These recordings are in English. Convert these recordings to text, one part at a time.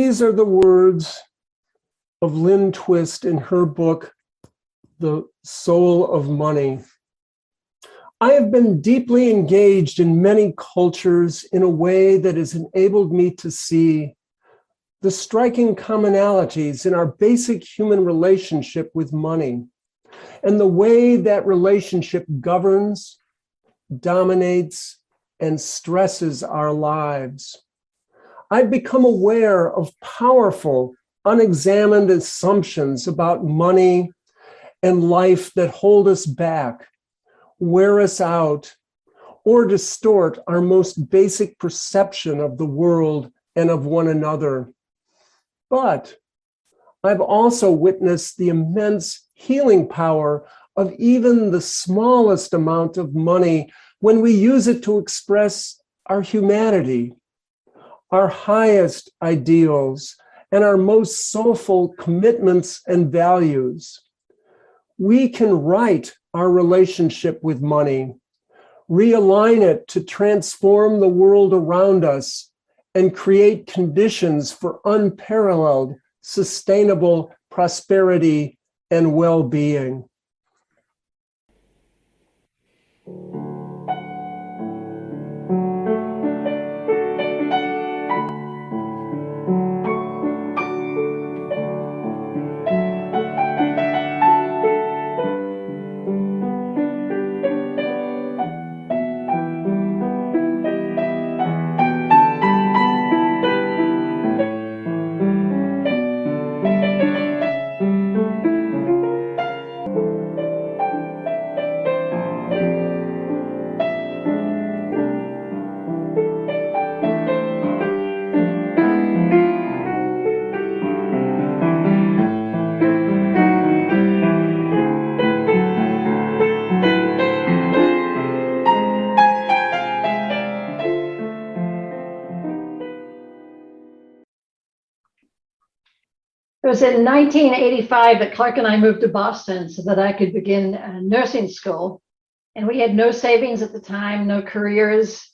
These are the words of Lynne Twist in her book, The Soul of Money. I have been deeply engaged in many cultures in a way that has enabled me to see the striking commonalities in our basic human relationship with money and the way that relationship governs, dominates, and stresses our lives. I've become aware of powerful, unexamined assumptions about money and life that hold us back, wear us out, or distort our most basic perception of the world and of one another. But I've also witnessed the immense healing power of even the smallest amount of money when we use it to express our humanity, our highest ideals, and our most soulful commitments and values. We can right our relationship with money, realign it to transform the world around us, and create conditions for unparalleled, sustainable prosperity and well-being. It was in 1985 that Clark and I moved to Boston so that I could begin nursing school. And we had no savings at the time, no careers.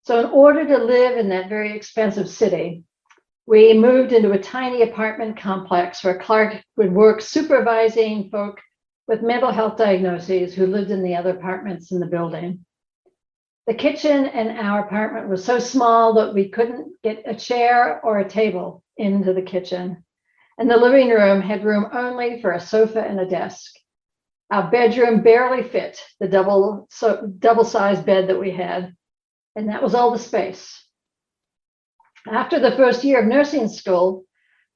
So in order to live in that very expensive city, we moved into a tiny apartment complex where Clark would work supervising folk with mental health diagnoses who lived in the other apartments in the building. The kitchen in our apartment was so small that we couldn't get a chair or a table into the kitchen. And the living room had room only for a sofa and a desk. Our bedroom barely fit the double-sized bed that we had, and that was all the space. After the first year of nursing school,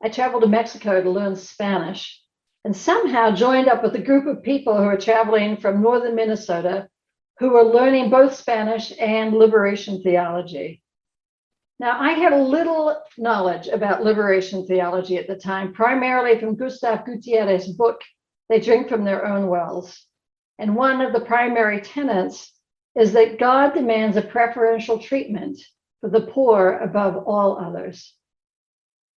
I traveled to Mexico to learn Spanish and somehow joined up with a group of people who were traveling from northern Minnesota who were learning both Spanish and liberation theology. Now, I had a little knowledge about liberation theology at the time, primarily from Gustav Gutierrez's book, They Drink from Their Own Wells. And one of the primary tenets is that God demands a preferential treatment for the poor above all others.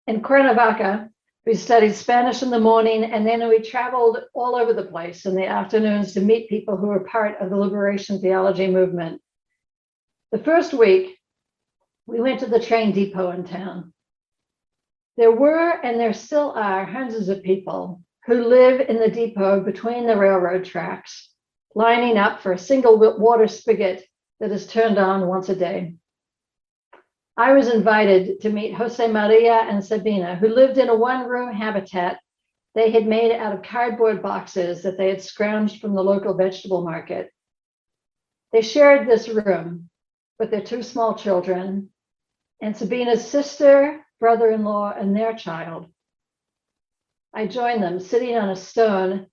In Cuernavaca, we studied Spanish in the morning, and then we traveled all over the place in the afternoons to meet people who were part of the liberation theology movement. The first week, we went to the train depot in town. There were, and there still are, hundreds of people who live in the depot between the railroad tracks, lining up for a single water spigot that is turned on once a day. I was invited to meet Jose Maria and Sabina, who lived in a one-room habitat they had made out of cardboard boxes that they had scrounged from the local vegetable market. They shared this room with their two small children, and Sabina's sister, brother-in-law, and their child. I joined them sitting on a stone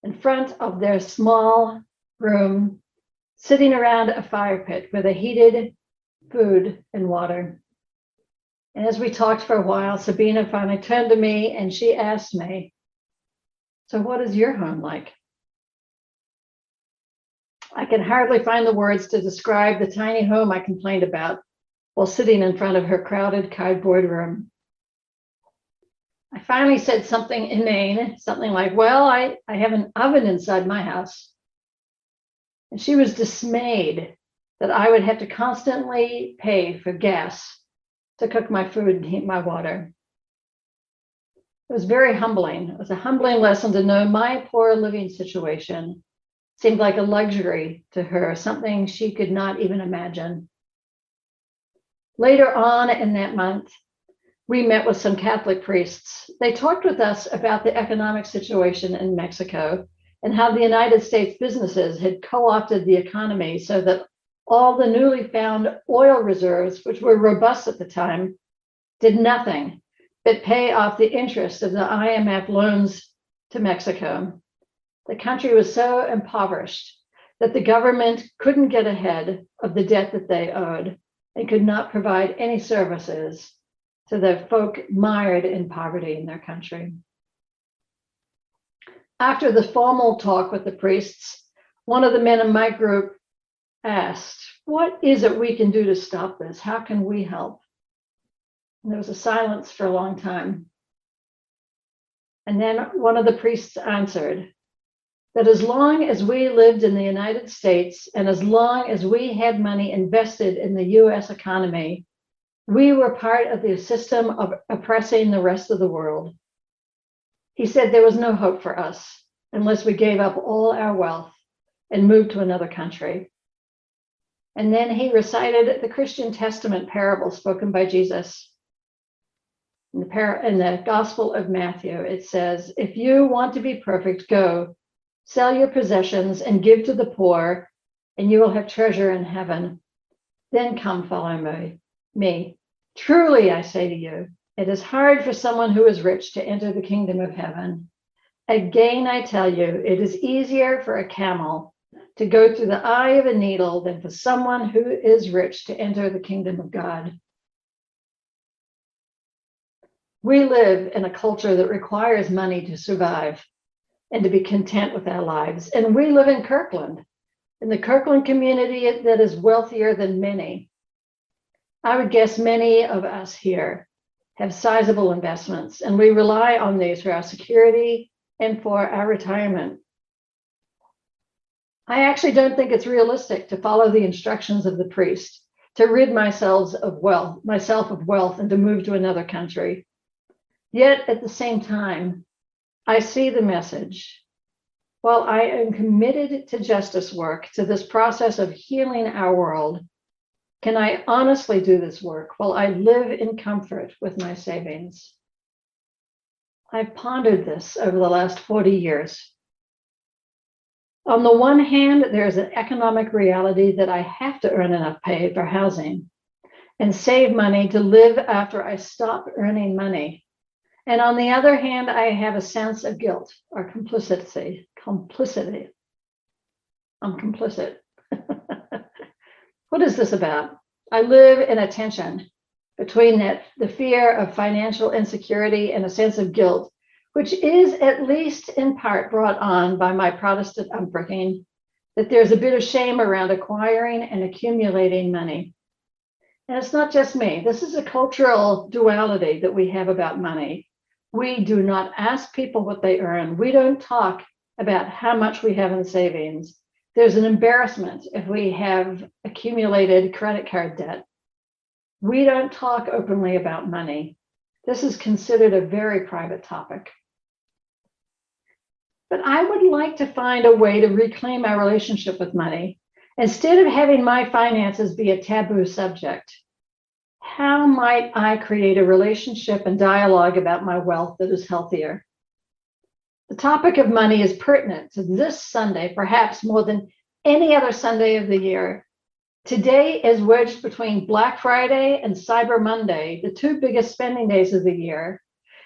in front of their small room, sitting around a fire pit with a heated food and water. And as we talked for a while, Sabina finally turned to me and she asked me, "So what is your home like?" I can hardly find the words to describe the tiny home I complained about while sitting in front of her crowded cardboard room. I finally said something inane, something like, "Well, I have an oven inside my house." And she was dismayed that I would have to constantly pay for gas to cook my food and heat my water. It was very humbling. It was a humbling lesson to know my poor living situation seemed like a luxury to her, something she could not even imagine. Later on in that month, we met with some Catholic priests. They talked with us about the economic situation in Mexico and how the United States businesses had co-opted the economy so that all the newly found oil reserves, which were robust at the time, did nothing but pay off the interest of the IMF loans to Mexico. The country was so impoverished that the government couldn't get ahead of the debt that they owed and could not provide any services to the folk mired in poverty in their country. After the formal talk with the priests, one of the men in my group asked, "What is it we can do to stop this? How can we help?" And there was a silence for a long time. And then one of the priests answered that as long as we lived in the United States and as long as we had money invested in the US economy, we were part of the system of oppressing the rest of the world. He said there was no hope for us unless we gave up all our wealth and moved to another country. And then he recited the Christian Testament parable spoken by Jesus. In the Gospel of Matthew, it says, "If you want to be perfect, go, sell your possessions and give to the poor, and you will have treasure in heaven. Then come follow me. Truly, I say to you, it is hard for someone who is rich to enter the kingdom of heaven. Again, I tell you, it is easier for a camel to go through the eye of a needle than for someone who is rich to enter the kingdom of God." We live in a culture that requires money to survive and to be content with our lives. And we live in Kirkland, in the Kirkland community that is wealthier than many. I would guess many of us here have sizable investments, and we rely on these for our security and for our retirement. I actually don't think it's realistic to follow the instructions of the priest to rid myself of wealth and to move to another country. Yet at the same time, I see the message. While I am committed to justice work, to this process of healing our world, can I honestly do this work while I live in comfort with my savings? I've pondered this over the last 40 years. On the one hand, there's an economic reality that I have to earn enough pay for housing and save money to live after I stop earning money. And on the other hand, I have a sense of guilt or complicity. I'm complicit. What is this about? I live in a tension between the fear of financial insecurity and a sense of guilt, which is at least in part brought on by my Protestant upbringing, that there's a bit of shame around acquiring and accumulating money. And it's not just me. This is a cultural duality that we have about money. We do not ask people what they earn. We don't talk about how much we have in savings. There's an embarrassment if we have accumulated credit card debt. We don't talk openly about money. This is considered a very private topic. But I would like to find a way to reclaim our relationship with money. Instead of having my finances be a taboo subject, how might I create a relationship and dialogue about my wealth that is healthier? The topic of money is pertinent to this Sunday, perhaps more than any other Sunday of the year. Today is wedged between Black Friday and Cyber Monday, the two biggest spending days of the year.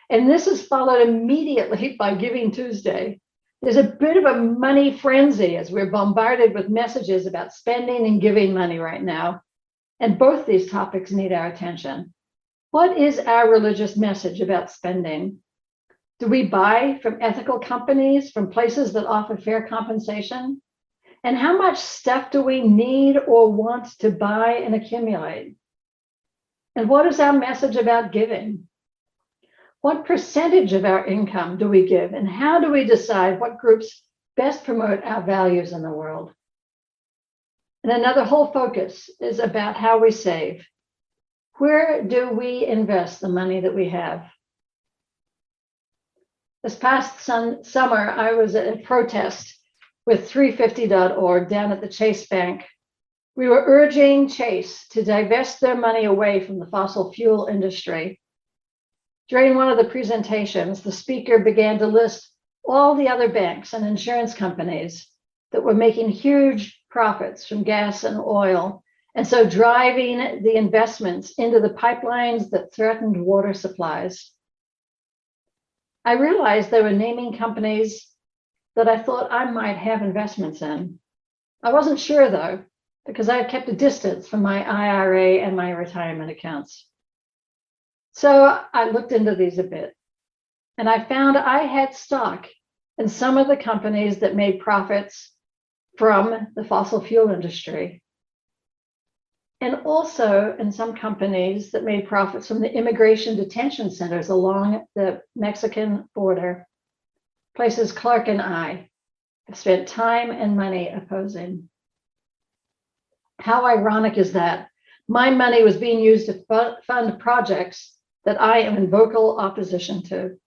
And this is followed immediately by Giving Tuesday. There's a bit of a money frenzy as we're bombarded with messages about spending and giving money right now. And both these topics need our attention. What is our religious message about spending? Do we buy from ethical companies, from places that offer fair compensation? And how much stuff do we need or want to buy and accumulate? And what is our message about giving? What percentage of our income do we give? And how do we decide what groups best promote our values in the world? And another whole focus is about how we save. Where do we invest the money that we have? This past summer, I was at a protest with 350.org down at the Chase Bank. We were urging Chase to divest their money away from the fossil fuel industry. During one of the presentations, the speaker began to list all the other banks and insurance companies that were making huge profits from gas and oil, and so driving the investments into the pipelines that threatened water supplies. I realized they were naming companies that I thought I might have investments in. I wasn't sure though, because I had kept a distance from my IRA and my retirement accounts. So I looked into these a bit, and I found I had stock in some of the companies that made profits from the fossil fuel industry, and also in some companies that made profits from the immigration detention centers along the Mexican border, places Clark and I have spent time and money opposing. How ironic is that? My money was being used to fund projects that I am in vocal opposition to.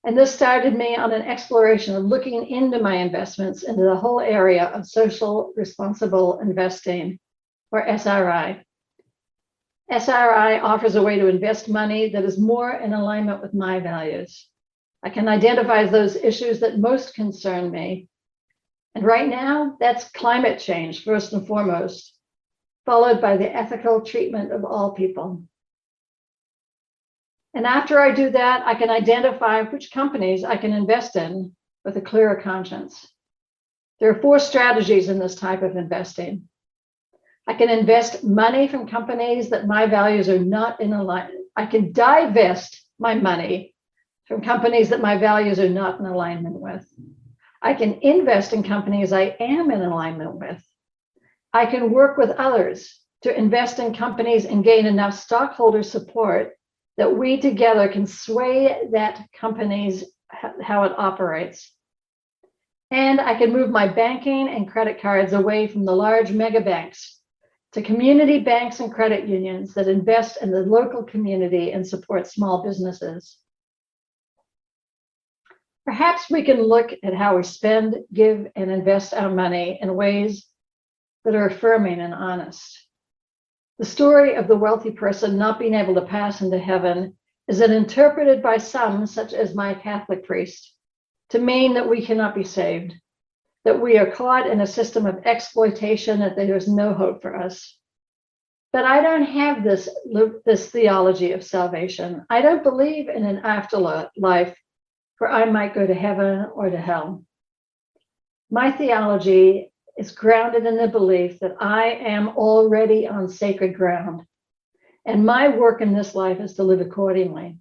And this started me on an exploration of looking into my investments into the whole area of social responsible investing, or SRI. SRI offers a way to invest money that is more in alignment with my values. I can identify those issues that most concern me. And right now, that's climate change, first and foremost, followed by the ethical treatment of all people. And after I do that, I can identify which companies I can invest in with a clearer conscience. There are 4 strategies in this type of investing. I can invest money from companies that my values are not in alignment. I can divest my money from companies that my values are not in alignment with. I can invest in companies I am in alignment with. I can work with others to invest in companies and gain enough stockholder support that we together can sway that company's how it operates. And I can move my banking and credit cards away from the large mega banks to community banks and credit unions that invest in the local community and support small businesses. Perhaps we can look at how we spend, give, and invest our money in ways that are affirming and honest. The story of the wealthy person not being able to pass into heaven is interpreted by some, such as my Catholic priest, to mean that we cannot be saved, that we are caught in a system of exploitation, that there is no hope for us. But I don't have this theology of salvation. I don't believe in an afterlife where I might go to heaven or to hell. My theology is grounded in the belief that I am already on sacred ground, and my work in this life is to live accordingly.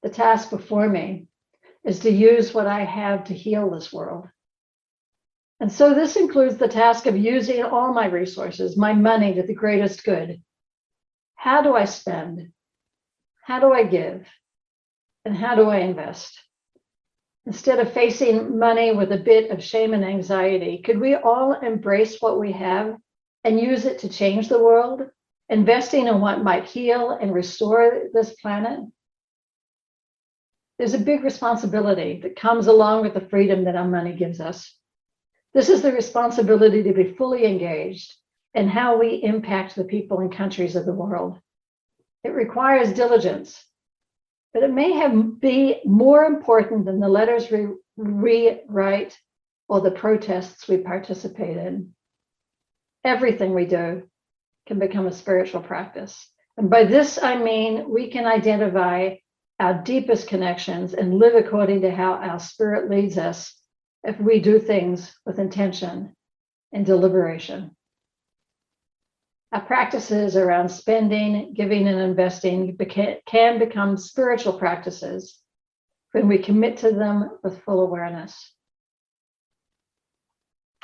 The task before me is to use what I have to heal this world. And so this includes the task of using all my resources, my money, to the greatest good. How do I spend? How do I give? And how do I invest? Instead of facing money with a bit of shame and anxiety, could we all embrace what we have and use it to change the world, investing in what might heal and restore this planet? There's a big responsibility that comes along with the freedom that our money gives us. This is the responsibility to be fully engaged in how we impact the people and countries of the world. It requires diligence, but it may be more important than the letters we write or the protests we participate in. Everything we do can become a spiritual practice. And by this, I mean we can identify our deepest connections and live according to how our spirit leads us if we do things with intention and deliberation. Our practices around spending, giving, and investing can become spiritual practices when we commit to them with full awareness.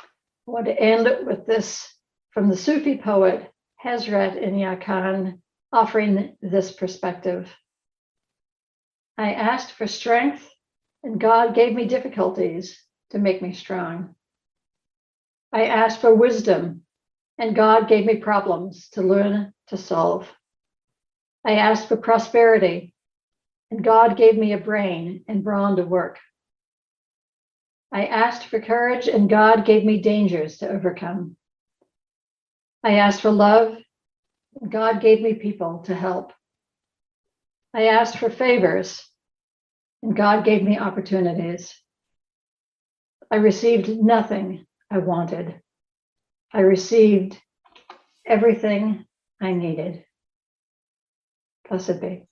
I want to end with this from the Sufi poet Hazrat Inayat Khan, offering this perspective. I asked for strength, and God gave me difficulties to make me strong. I asked for wisdom, and God gave me problems to learn to solve. I asked for prosperity, and God gave me a brain and brawn to work. I asked for courage, and God gave me dangers to overcome. I asked for love, and God gave me people to help. I asked for favors, and God gave me opportunities. I received nothing I wanted. I received everything I needed. Blessed be.